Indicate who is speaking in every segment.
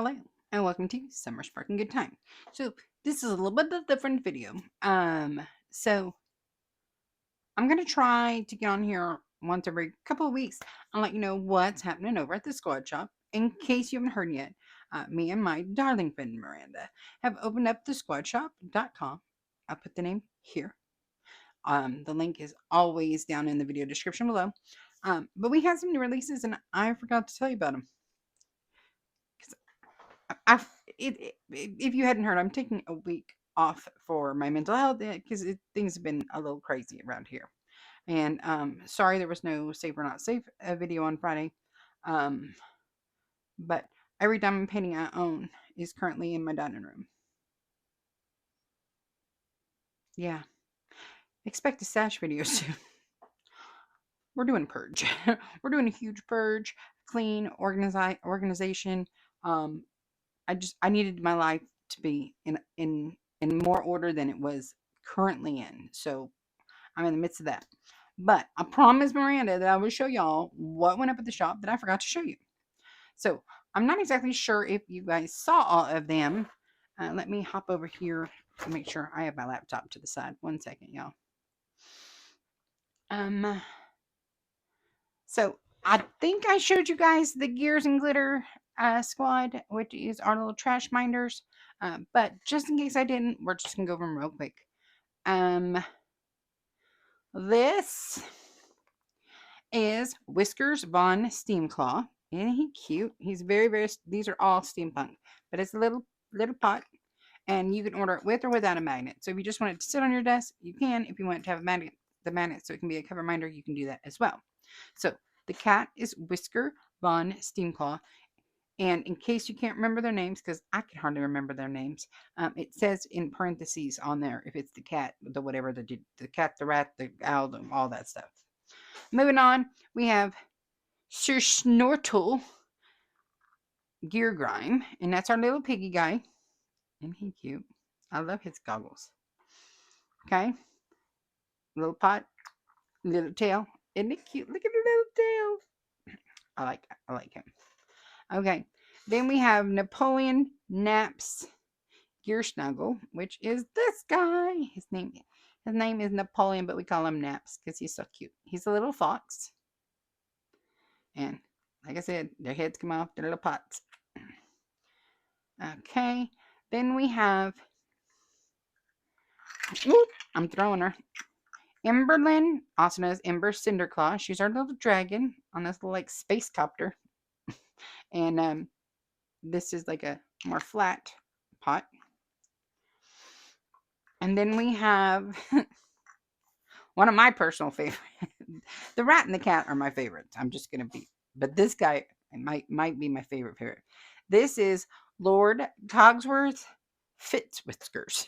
Speaker 1: Hello, and welcome to Summer Sparkling Good Time. So this is a little bit of a different video. So I'm gonna try to get on here once every couple of weeks and let you know what's happening over at the squad shop. In case you haven't heard yet, me and my darling friend Miranda have opened up the squadshop.com. I'll put the name here. The link is always down in the video description below. But we had some new releases, and I forgot to tell you about them. If you hadn't heard, I'm taking a week off for my mental health because things have been a little crazy around here. And sorry there was no safe or not safe video on Friday. But every diamond painting I own is currently in my dining room. Yeah, expect a stash video soon. We're doing purge. We're doing a huge purge, clean, organization. I needed my life to be in more order than it was currently in. So I'm in the midst of that. But I promised Miranda that I would show y'all what went up at the shop that I forgot to show you. So I'm not exactly sure if you guys saw all of them. Let me hop over here to make sure I have my laptop to the side. 1 second, y'all. So I think I showed you guys the Gears and Glitter squad, which is our little trash minders. But just in case I didn't, we're just gonna go over them real quick. This is Whiskers Von Steamclaw. Isn't he cute? He's very, these are all steampunk, but it's a little pot, and you can order it with or without a magnet. So if you just want it to sit on your desk, you can. If you want it to have a magnet, the magnet so it can be a cover minder, you can do that as well. So the cat is Whisker Von Steamclaw. And in case you can't remember their names, because I can hardly remember their names, it says in parentheses on there if it's the cat, the whatever, the cat, the rat, the owl, all that stuff. Moving on, we have Sir Snortle Gear Grime, and that's our little piggy guy. Isn't he cute? I love his goggles. Okay, little pot, little tail. Isn't it cute? Look at the little tail. I like him. Okay, then we have Napoleon Naps Gear Snuggle, which is this guy. His name is Napoleon, but we call him Naps because he's so cute. He's a little fox. And like I said, their heads come off their little pots. Okay, then we have, I'm throwing her, Emberlyn, also known as Ember Cinderclaw. She's our little dragon on this little like space copter. And this is like a more flat pot. And then we have one of my personal favorites. The rat and the cat are my favorites. I'm just gonna be, but this guy might be my favorite. This is Lord Cogsworth Fitzwhiskers.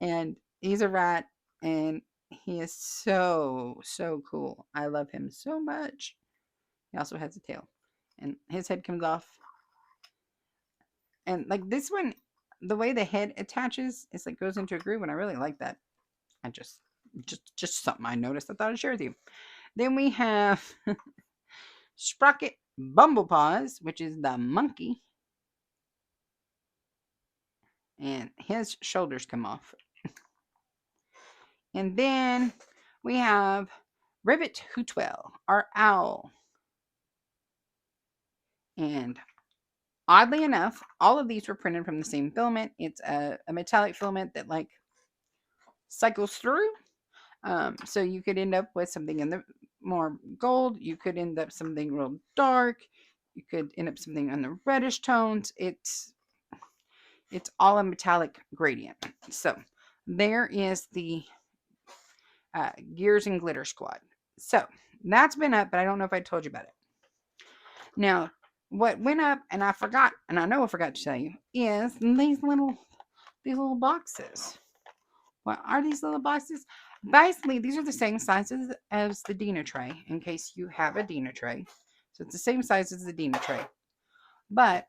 Speaker 1: And he's a rat, and he is so cool. I love him so much. He also has a tail, and his head comes off. And like this one, the way the head attaches, it's like goes into a groove, and I really like that. I just something I noticed. I thought I'd share with you. Then we have Sprocket Bumblepaws, which is the monkey, and his shoulders come off. And then we have Rivet Hootwell, our owl. And oddly enough, all of these were printed from the same filament. It's a metallic filament that like cycles through. So you could end up with something in the more gold. You could end up something real dark. You could end up something in the reddish tones. It's all a metallic gradient. So there is the Gears and Glitter Squad. So that's been up, but I don't know if I told you about it. Now, what went up, and I forgot, and I know I forgot to tell you, is these little boxes. What are these little boxes? Basically, these are the same sizes as the Dina tray, in case you have a Dina tray. So it's the same size as the Dina tray. But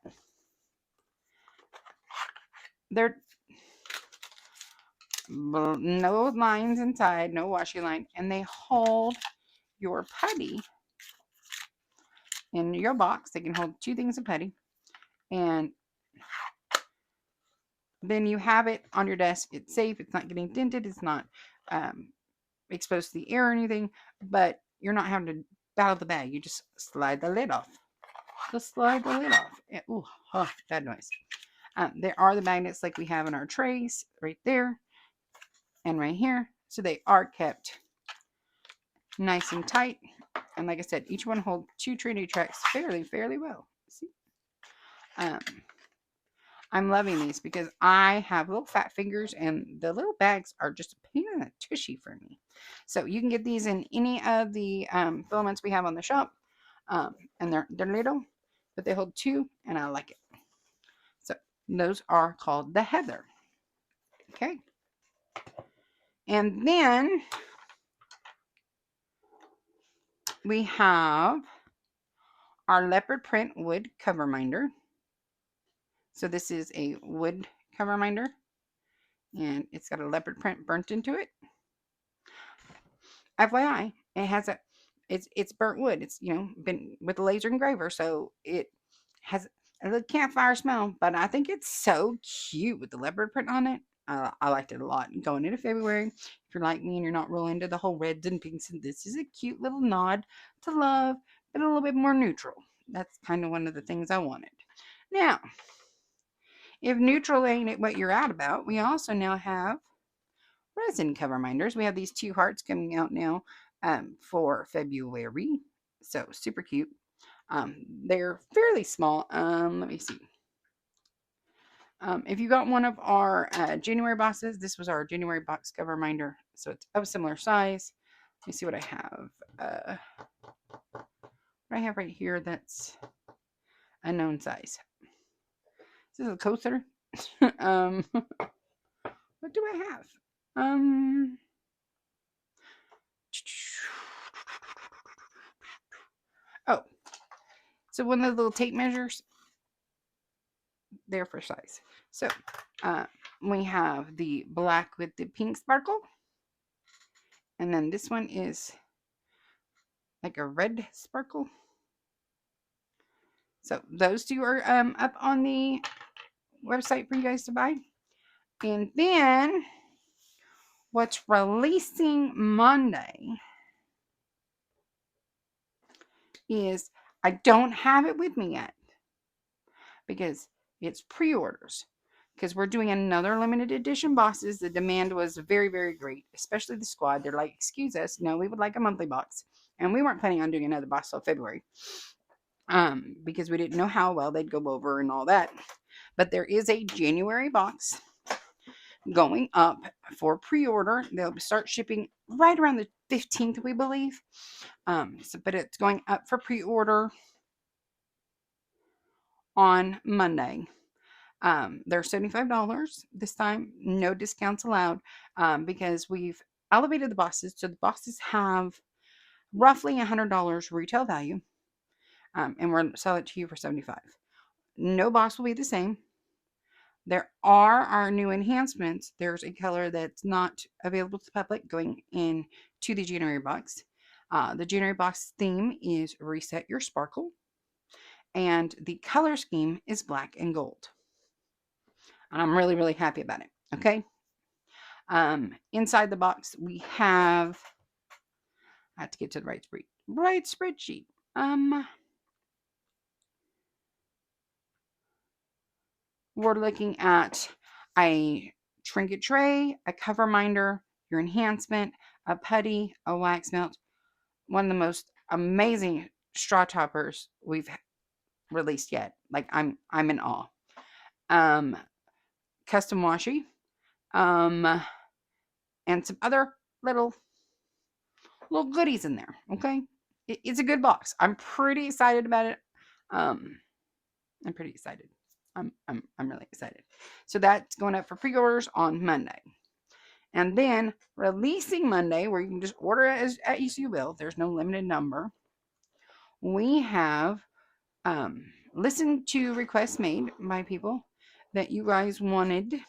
Speaker 1: they're no lines inside, no washi line, and they hold your putty in your box. They can hold 2 things of putty. And then you have it on your desk. It's safe. It's not getting dented. It's not exposed to the air or anything. But you're not having to battle the bag. You just slide the lid off. Just slide the lid off. Ooh, bad noise. There are the magnets like we have in our trays right there and right here. So they are kept nice and tight. And like I said, each one holds 2 Trinity tracks fairly well. See? I'm loving these because I have little fat fingers and the little bags are just a pain in the tushy for me. So you can get these in any of the filaments we have on the shop. And they're little, but they hold 2 and I like it. So those are called the Heather. Okay. And then we have our leopard print wood cover minder. So this is a wood cover minder and it's got a leopard print burnt into it. FYI, it has it's burnt wood. It's, you know, been with a laser engraver, so it has a little campfire smell, but I think it's so cute with the leopard print on it. I liked it a lot. Going into February, if you're like me and you're not real into the whole reds and pinks, and this is a cute little nod to love, but a little bit more neutral. That's kind of one of the things I wanted. Now, if neutral ain't what you're out about, we also now have resin cover minders. We have these 2 hearts coming out now for February. So super cute. They're fairly small. Let me see. If you got one of our January boxes, this was our January box cover minder. So it's of a similar size. Let me see what I have. What I have right here that's a known size. This is a coaster. What do I have? Oh, so one of the little tape measures there for size. So we have the black with the pink sparkle, and then this one is like a red sparkle. So those 2 are up on the website for you guys to buy. And then what's releasing Monday is, I don't have it with me yet because it's pre-orders, because we're doing another limited edition boxes. The demand was very great, especially the squad. They're like, excuse us, no, we would like a monthly box. And we weren't planning on doing another box till February because we didn't know how well they'd go over and all that. But there is a January box going up for pre-order. They'll start shipping right around the 15th, we believe. But it's going up for pre-order on Monday. They're $75 this time, no discounts allowed, because we've elevated the boxes. So the boxes have roughly $100 retail value, and we're selling it to you for $75. No box will be the same. There are our new enhancements. There's a color that's not available to the public going into the January box. The January box theme is Reset Your Sparkle, and the color scheme is black and gold. And I'm really happy about it. Okay. Inside the box, we have, I have to get to the right spreadsheet. We're looking at a trinket tray, a cover minder, your enhancement, a putty, a wax melt, one of the most amazing straw toppers we've released yet. Like, I'm in awe. Custom washi, and some other little goodies in there. Okay, it's a good box. I'm pretty excited about it. I'm pretty excited. I'm really excited. So that's going up for pre-orders on Monday. And then releasing Monday, where you can just order it as you will. There's no limited number. We have listened to requests made by people that you guys wanted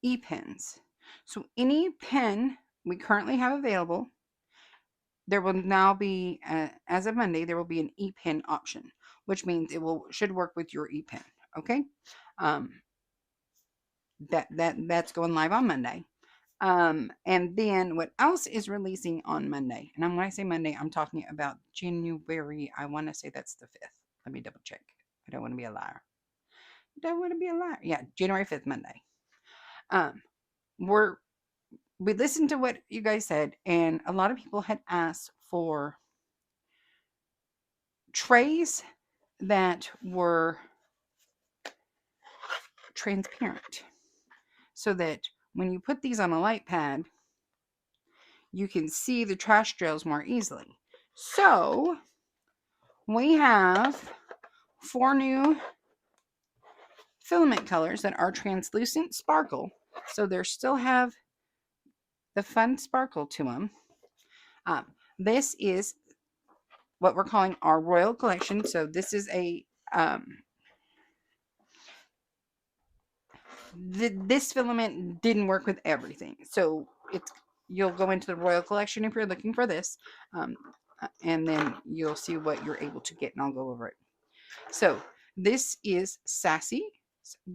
Speaker 1: e-pens. So any pen we currently have available there will now be, as of Monday, there will be an e-pen option, which means it should work with your e-pen. Okay, um, that's going live on Monday. And then what else is releasing on Monday? And when I say Monday, I'm talking about January. I want to say that's the 5th. Let me double check. I don't want to be a liar. Don't want to be a liar. Yeah, January 5th, Monday. Um, we're we listened to what you guys said, and a lot of people had asked for trays that were transparent so that when you put these on a light pad, you can see the trash trails more easily. So we have 4 new filament colors that are translucent sparkle. So they still have the fun sparkle to them. This is what we're calling our Royal Collection. So this is a this filament didn't work with everything. So you'll go into the Royal Collection if you're looking for this, and then you'll see what you're able to get, and I'll go over it. So this is Sassy's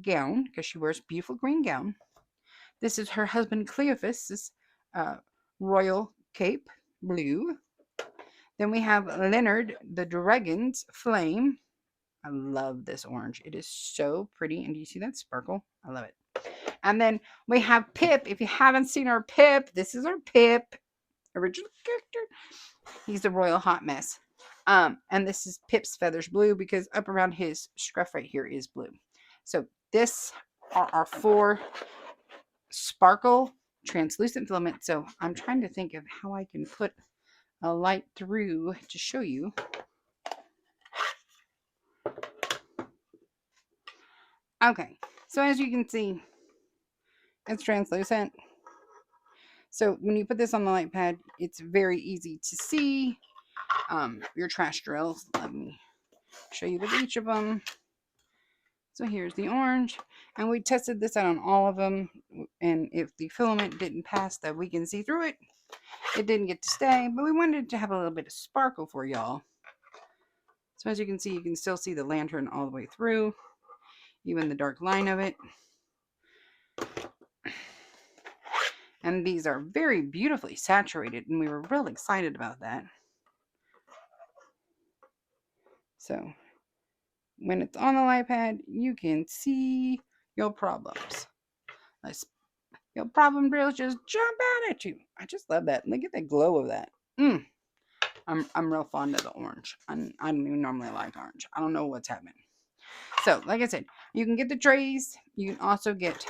Speaker 1: gown, because she wears a beautiful green gown. This is her husband Cleophas's royal cape, blue. Then we have Leonard the Dragon's flame. I love this orange. It is so pretty. And do you see that sparkle? I love it. And then we have Pip. If you haven't seen our Pip, this is our Pip, original character. He's the royal hot mess. And this is Pip's feathers blue, because up around his scruff right here is blue. So this are our 4 sparkle translucent filaments. So I'm trying to think of how I can put a light through to show you. Okay, so as you can see, it's translucent. So when you put this on the light pad, it's very easy to see your trash drills. Let me show you with each of them. So here's the orange, and we tested this out on all of them, and if the filament didn't pass that we can see through it, it didn't get to stay, but we wanted to have a little bit of sparkle for y'all. So as you can see, you can still see the lantern all the way through, even the dark line of it. And these are very beautifully saturated, and we were real excited about that. So when it's on the light pad, you can see your problems. Your problem drills just jump out at you. I just love that. Look at the glow of that. I'm real fond of the orange. I don't even normally like orange. I don't know what's happening. So, like I said, you can get the trays. You can also get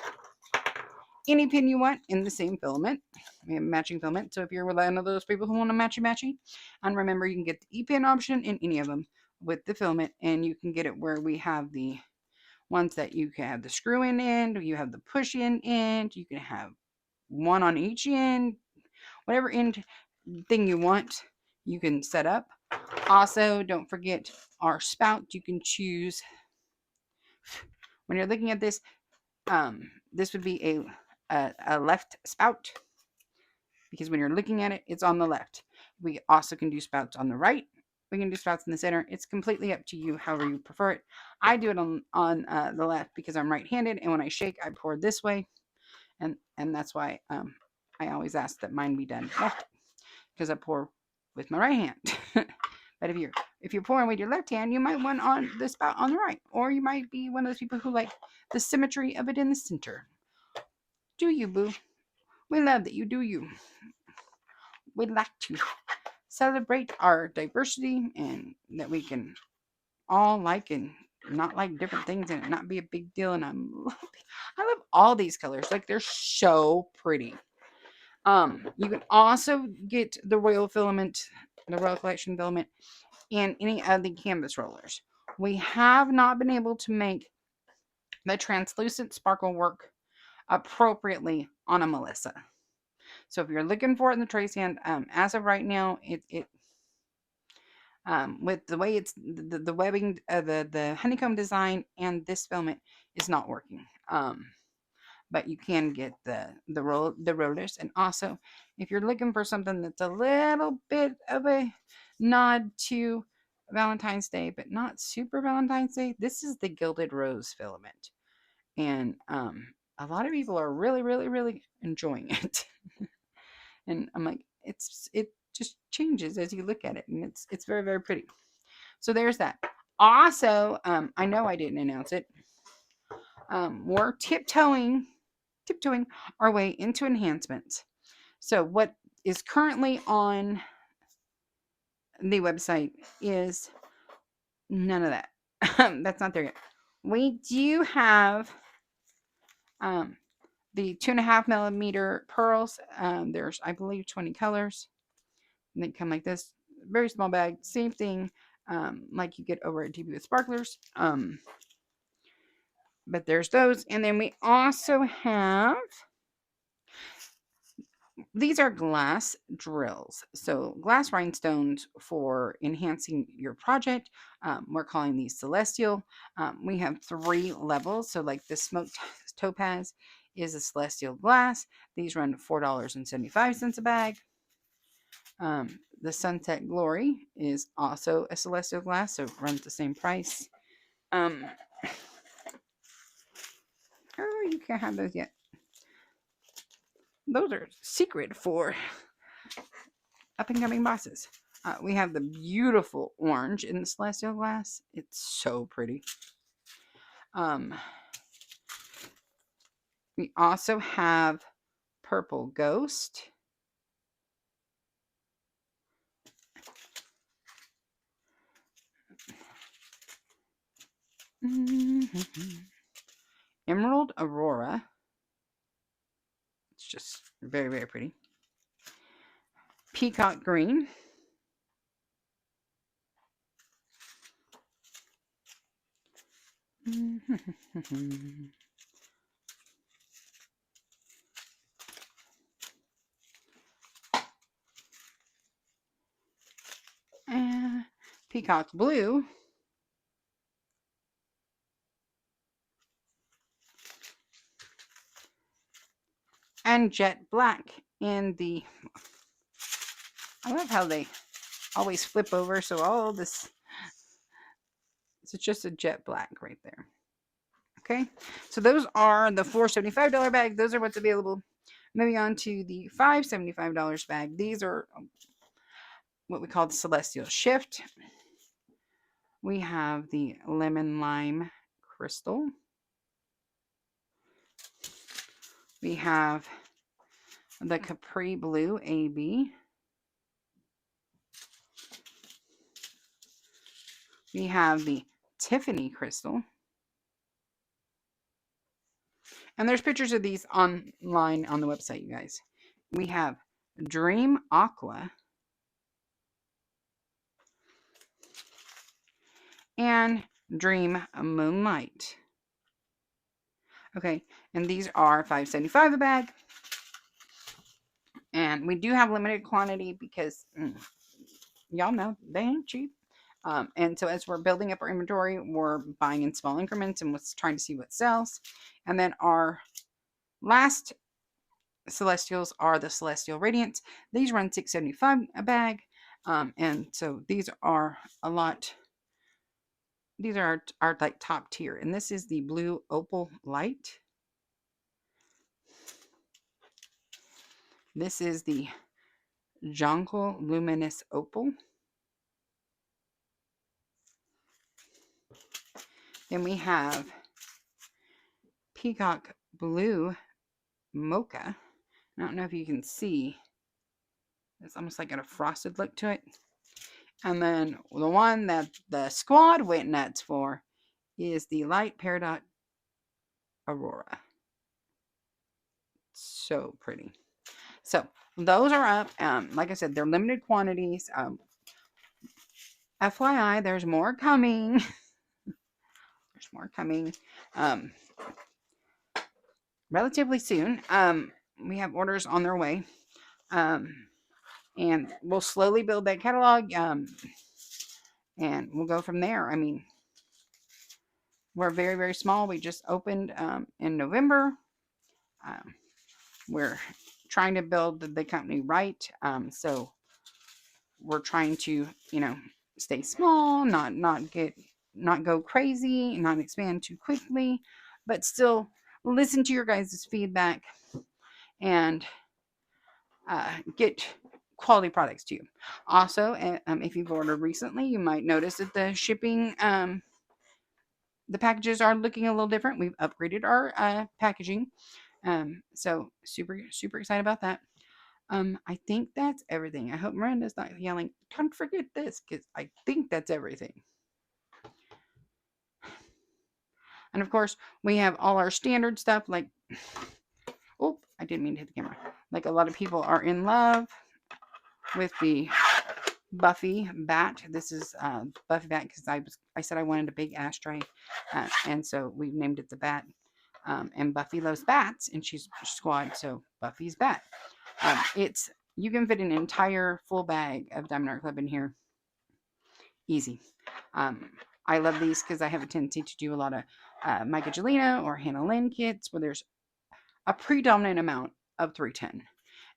Speaker 1: any pin you want in the same filament. We have matching filament. So if you're one of those people who want to matchy, and remember, you can get the E-pin option in any of them with the filament, and you can get it where we have the ones that you can have the screw in end, you have the push in end, you can have one on each end, whatever end thing you want, you can set up. Also, don't forget our spout. You can choose, when you're looking at this, this would be a left spout, because when you're looking at it, it's on the left. We also can do spouts on the right. We can do spouts in the center. It's completely up to you, however you prefer it. I do it on the left because I'm right-handed, and when I shake, I pour this way, and that's why I always ask that mine be done left, because I pour with my right hand. But if you're pouring with your left hand, you might want on the spout on the right, or you might be one of those people who like the symmetry of it in the center. Do you, boo? We love that you do you. We'd like to celebrate our diversity, and that we can all like and not like different things, and it not be a big deal. And I love all these colors. Like, they're so pretty. You can also get the Royal filament, the Royal Collection filament, in any of the canvas rollers. We have not been able to make the translucent sparkle work appropriately on a Melissa. So if you're looking for it in the tray stand, as of right now, it with the way it's the webbing, the honeycomb design, and this filament is not working. but you can get the rollers. And also, if you're looking for something that's a little bit of a nod to Valentine's Day, but not super Valentine's Day, this is the Gilded Rose filament, and a lot of people are really, really, really enjoying it. And I'm like, it just changes as you look at it, and it's very, very pretty. So there's that. Also, I know I didn't announce it. We're tiptoeing our way into enhancements. So what is currently on the website is none of that. That's not there yet. We do have the 2.5 millimeter pearls. There's, I believe, 20 colors. And they come like this. Very small bag. Same thing like you get over at DB with Sparklers. But there's those. And then we also have, these are glass drills. So glass rhinestones for enhancing your project. We're calling these celestial. We have 3 levels. So like the smoked topaz is a celestial glass. These run $4.75 a bag. The Sunset Glory is also a celestial glass, so it runs the same price. Oh, you can't have those yet. Those are secret for up and coming bosses. We have the beautiful orange in the celestial glass. It's so pretty. We also have purple ghost. Emerald Aurora. It's just very, very pretty. Peacock green. Peacock blue. And jet black in the, I love how they always flip over, so all this, it's just a jet black right there. Okay, so those are the $475 bag. Those are what's available. Moving on to the $575 bag. These are what we call the Celestial Shift. We have the Lemon Lime Crystal. We have the Capri Blue AB. We have the Tiffany Crystal. And there's pictures of these online on the website, you guys. We have Dream Aqua. And Dream Moonlight. Okay, and these are $5.75 a bag. And we do have limited quantity because y'all know they ain't cheap. And so as we're building up our inventory, we're buying in small increments and trying to see what sells. And then our last celestials are the Celestial Radiance. These run $6.75 a bag. And so these are a lot. These are our like top tier. And this is the Blue Opal Light. This is the Jonquil Luminous Opal. Then we have Peacock Blue Mocha. I don't know if you can see. It's almost like got a frosted look to it. And then the one that the squad went nuts for is the Light Peridot Aurora. So pretty. So those are up. Like I said, they're limited quantities. FYI, there's more coming. There's more coming. Relatively soon. We have orders on their way. And we'll slowly build that catalog. And we'll go from there. I mean, we're very, very small. We just opened in November. we're trying to build the company right. So we're trying to, stay small, not go crazy, not expand too quickly, but still listen to your guys' feedback and get quality products to you. Also, if you've ordered recently, you might notice that the shipping, the packages are looking a little different. We've upgraded our packaging. So super excited about that. I think that's everything. I hope Miranda's not yelling, don't forget this, because I think that's everything. And of course, we have all our standard stuff like, oh, I didn't mean to hit the camera. Like a lot of people are in love with the Buffy bat. This is Buffy bat because I said I wanted a big ashtray, and so we named it the bat. And Buffy loves bats, and she's squad, so Buffy's bat. It's you can fit an entire full bag of Diamond Art Club in here, easy. I love these because I have a tendency to do a lot of Michelangelo or Hannah Lynn kits where there's a predominant amount of 310.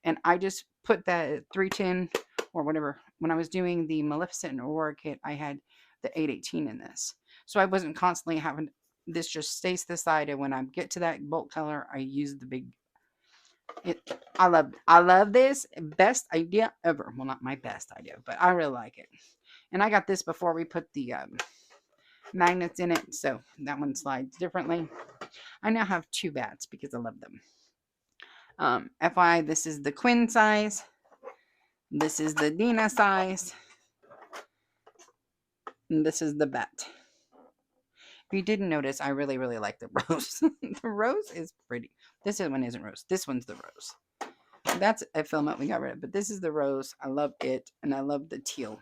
Speaker 1: And I just put that at 310 or whatever. When I was doing the Maleficent and Aurora kit, I had the 818 in this. So I wasn't constantly having this just stays to the side. And when I get to that bulk color, I use the big. I love this. Best idea ever. Well, not my best idea, but I really like it. And I got this before we put the magnets in it, so that one slides differently. I now have 2 bats because I love them. FYI, this is the Quinn size. This is the Dina size. And this is the bat. If you didn't notice, I really like the rose. The rose is pretty. This one isn't rose. This one's the rose. That's a filament we got rid of, but this is the rose. I love it, and I love the teal.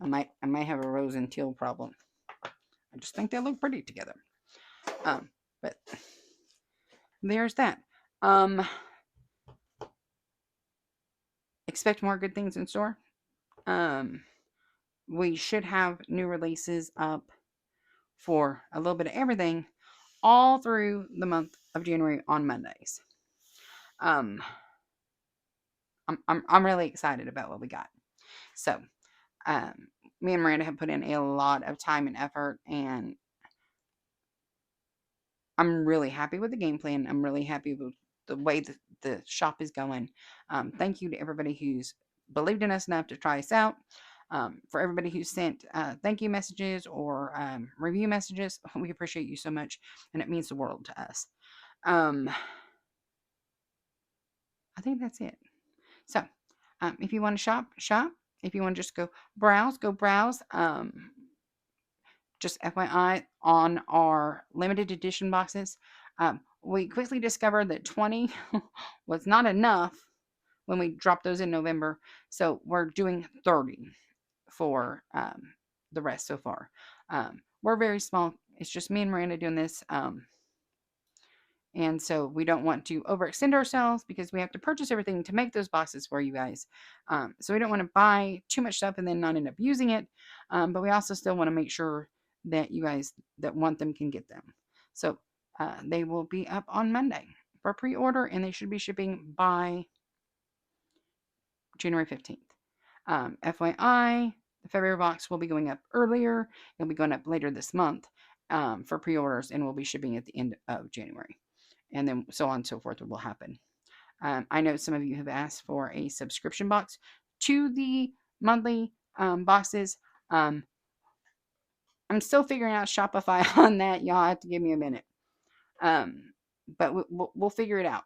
Speaker 1: I might have a rose and teal problem. I just think they look pretty together. But there's that. Expect more good things in store. We should have new releases up for a little bit of everything all through the month of January on Mondays. I'm really excited about what we got. So, me and Miranda have put in a lot of time and effort, and I'm really happy with the game plan. I'm really happy with the way the shop is going. Thank you to everybody who's believed in us enough to try us out. For everybody who sent thank you messages or review messages, we appreciate you so much, and it means the world to us. I think that's it. So, if you want to shop. If you want to just go browse. Just FYI, on our limited edition boxes, we quickly discovered that 20 was not enough when we dropped those in November. So we're doing 30 for the rest so far. We're very small. It's just me and Miranda doing this. And so we don't want to overextend ourselves because we have to purchase everything to make those boxes for you guys. So we don't want to buy too much stuff and then not end up using it. But we also still want to make sure that you guys that want them can get them. So they will be up on Monday for pre-order, and they should be shipping by January 15th. FYI, the February box will be going up earlier. It'll be going up later this month for pre-orders, and we'll be shipping at the end of January. And then so on and so forth will happen. I know some of you have asked for a subscription box to the monthly boxes. I'm still figuring out Shopify on that. Y'all have to give me a minute. But we'll figure it out.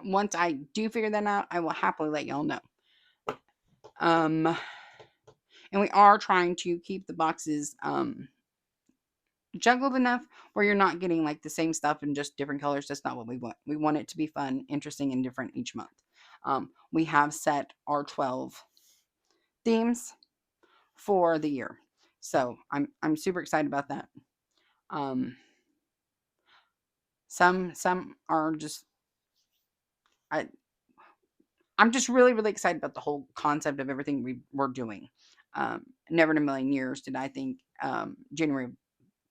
Speaker 1: Once I do figure that out, I will happily let y'all know. And we are trying to keep the boxes juggled enough where you're not getting like the same stuff in just different colors. That's not what we want. We want it to be fun, interesting, and different each month. We have set our 12 themes for the year, so I'm super excited about that. Some are just I'm just really excited about the whole concept of everything we're doing. Never in a million years did I think January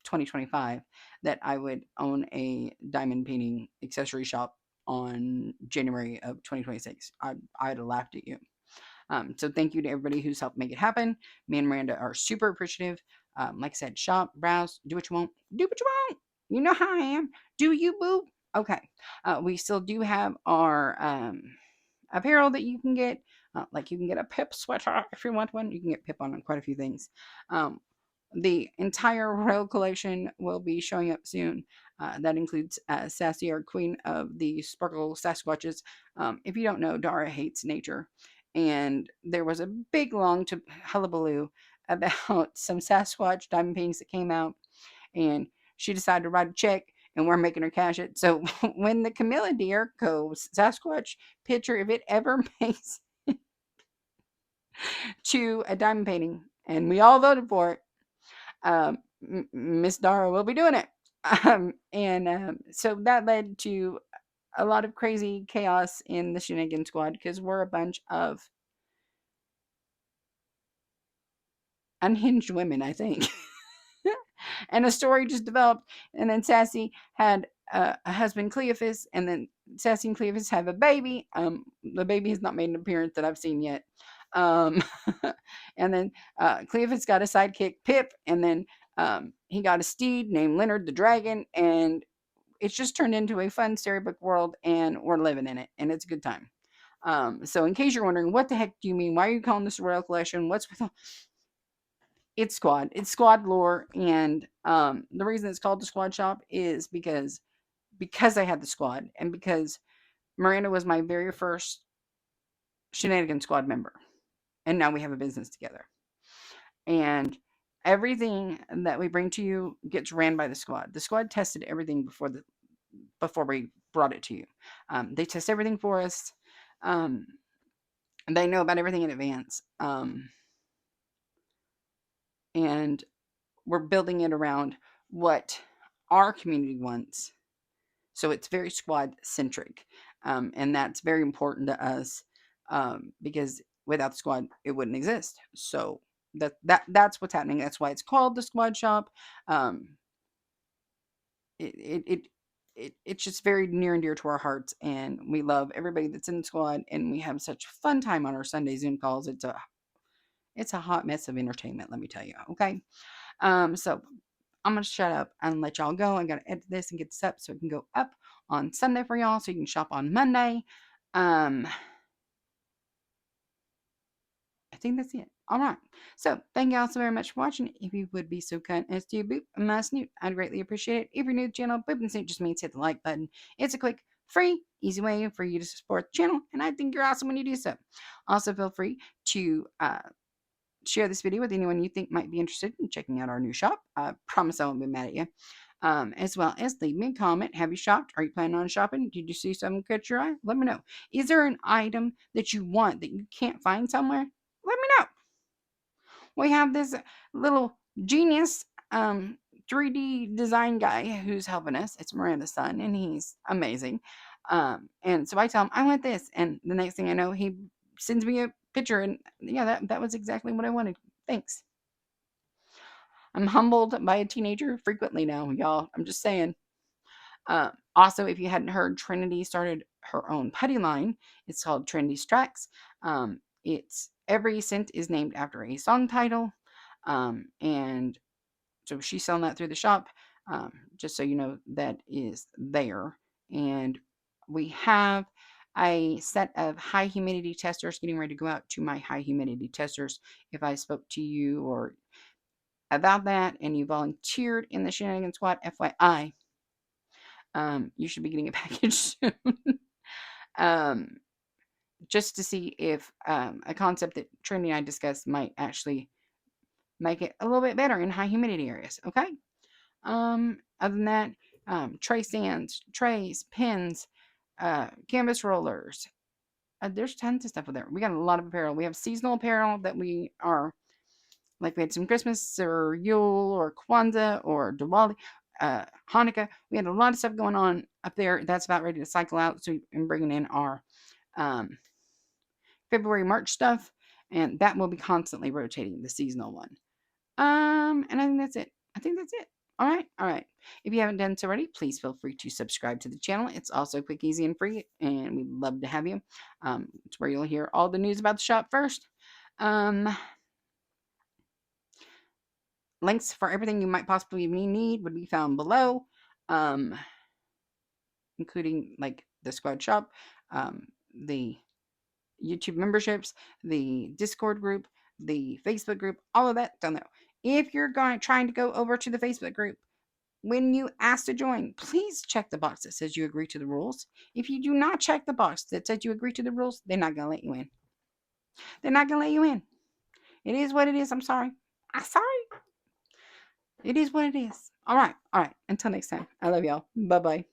Speaker 1: 2025 that I would own a diamond painting accessory shop on January of 2026. I'd have laughed at you. So thank you to everybody who's helped make it happen. Me and Miranda are super appreciative. Like I said, shop, browse, do what you want, do what you want. You know how I am. Do you, boo? Okay. We still do have our apparel that you can get. Like you can get a Pip sweater if you want one. You can get Pip on quite a few things. Um, the entire Royal collection will be showing up soon. That includes Sassy, our queen of the Sparkle Sasquatches. If you don't know, Dara hates nature. And there was a big long hullabaloo about some Sasquatch diamond paintings that came out. And she decided to write a check and we're making her cash it. So when the Camilla Deer goes Sasquatch picture, if it ever makes to a diamond painting and we all voted for it, Miss Dara will be doing it. So that led to a lot of crazy chaos in the Shenanigan Squad because we're a bunch of unhinged women, I think. And a story just developed. And then Sassy had a husband, Cleophas, and then Sassy and Cleophas have a baby. The baby has not made an appearance that I've seen yet. Um, and then Cleophas got a sidekick, Pip, and then he got a steed named Leonard the Dragon, and it's just turned into a fun storybook world, and we're living in it, and it's a good time. So in case you're wondering, what the heck do you mean? Why are you calling this a Royal Collection? What's with all... It's squad. It's squad lore, and the reason it's called the Squad Shop is because I had the squad, and because Miranda was my very first Shenanigan Squad member, and now we have a business together. And everything that we bring to you gets ran by the squad. The squad tested everything before we brought it to you. They test everything for us. Um, they know about everything in advance. And we're building it around what our community wants. So it's very squad centric. And that's very important to us because without the squad, it wouldn't exist. So that's what's happening. That's why it's called the Squad Shop. Um, it's just very near and dear to our hearts, and we love everybody that's in the squad, and we have such fun time on our Sunday Zoom calls. It's a hot mess of entertainment, let me tell you. Okay, so I'm gonna shut up and let y'all go. I gotta edit this and get this up so it can go up on Sunday for y'all, so you can shop on Monday. I think that's it. All right. So thank you all so very much for watching. If you would be so kind as to boop my snoot, I'd greatly appreciate it. If you're new to the channel, booping snoot just means hit the like button. It's a quick, free, easy way for you to support the channel, and I think you're awesome when you do so. Also, feel free to share this video with anyone you think might be interested in checking out our new shop. I promise I won't be mad at you. As well as leave me a comment. Have you shopped? Are you planning on shopping? Did you see something catch your eye? Let me know. Is there an item that you want that you can't find somewhere? Let me know. We have this little genius 3D design guy who's helping us. It's Miranda's son, and he's amazing. And so I tell him, I want this. And the next thing I know, he sends me a picture. And yeah, that was exactly what I wanted. Thanks. I'm humbled by a teenager frequently now, y'all. I'm just saying. Also, if you hadn't heard, Trinity started her own putty line. It's called Trinity Tracks. It's every scent is named after a song title, and so she's selling that through the shop. Just so you know, that is there. And we have a set of high humidity testers getting ready to go out to my high humidity testers. If I spoke to you or about that and you volunteered in the Shenanigan Squad, FYI, you should be getting a package soon. Just to see if a concept that Trinity and I discussed might actually make it a little bit better in high humidity areas. Okay. Other than that, tray stands, trays, pins, canvas rollers. There's tons of stuff there. We got a lot of apparel. We have seasonal apparel that we are like we had some Christmas or Yule or Kwanzaa or Diwali, Hanukkah. We had a lot of stuff going on up there. That's about ready to cycle out. So we're bringing in our February, March stuff, and that will be constantly rotating the seasonal one. And I think that's it. All right, all right. If you haven't done so already, please feel free to subscribe to the channel. It's also quick, easy, and free, and we'd love to have you. It's where you'll hear all the news about the shop first. Um, Links for everything you might possibly need would be found below, including like the squad shop, the YouTube memberships, the Discord group, the Facebook group, all of that down there. If you're trying to go over to the Facebook group, when you ask to join, please check the box that says you agree to the rules. If you do not check the box that says you agree to the rules, they're not going to let you in. They're not going to let you in. It is what it is. I'm sorry. I'm sorry. It is what it is. All right. All right. Until next time. I love y'all. Bye bye.